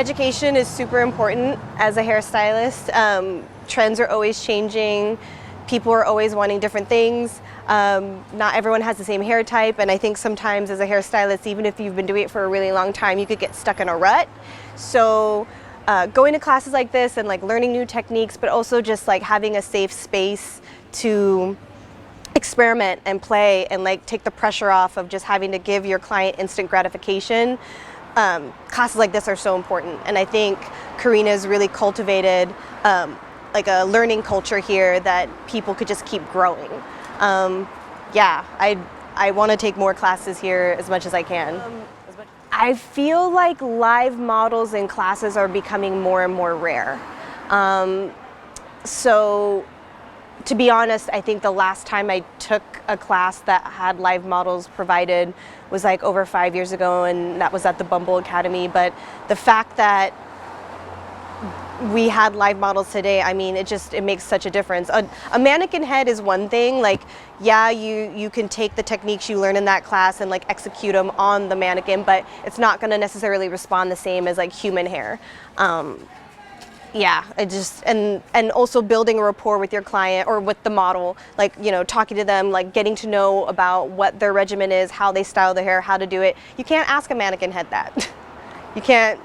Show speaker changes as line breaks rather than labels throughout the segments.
Education is super important as a hairstylist. Trends are always changing. People are always wanting different things. Not everyone has the same hair type, and I think sometimes as a hairstylist, even if you've been doing it for a really long time, you could get stuck in a rut. So going to classes like this and like learning new techniques, but also just like having a safe space to experiment and play and like take the pressure off of just having to give your client instant gratification. Classes like this are so important, and I think Karina's really cultivated like a learning culture here that people could just keep growing. Yeah, I want to take more classes here as much as I can. I feel like live models in classes are becoming more and more rare. So to be honest, I think the last time I took a class that had live models provided was like over 5 years ago, and that was at the Bumble Academy. But the fact that we had live models today, I mean, it makes such a difference. A mannequin head is one thing, like, yeah, you can take the techniques you learn in that class and like execute them on the mannequin, but it's not gonna necessarily respond the same as like human hair. Yeah, and also building a rapport with your client or with the model, like, you know, talking to them, like getting to know about what their regimen is, how they style their hair, how to do it. You can't ask a mannequin head that. You can't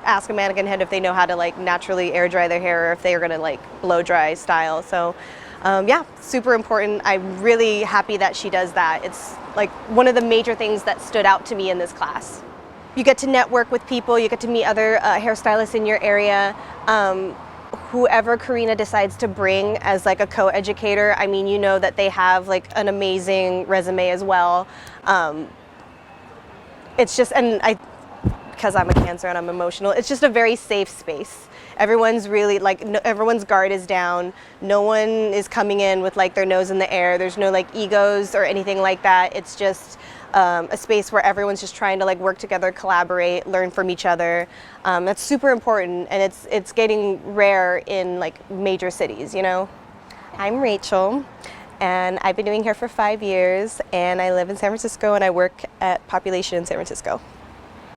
ask a mannequin head if they know how to like naturally air dry their hair or if they're gonna like blow dry style. So yeah, super important. I'm really happy that she does that. It's like one of the major things that stood out to me in this class. You get to network with people, you get to meet other hairstylists in your area. Whoever Karina decides to bring as like a co-educator, I mean, you know that they have like an amazing resume as well. It's just, because I'm a Cancer and I'm emotional, it's just a very safe space. Everyone's really like, everyone's guard is down. No one is coming in with like their nose in the air. There's no like egos or anything like that. It's just a space where everyone's just trying to like work together, collaborate, learn from each other. That's super important, and it's getting rare in like major cities, you know? I'm Rachel, and I've been doing hair for 5 years, and I live in San Francisco, and I work at Population in San Francisco.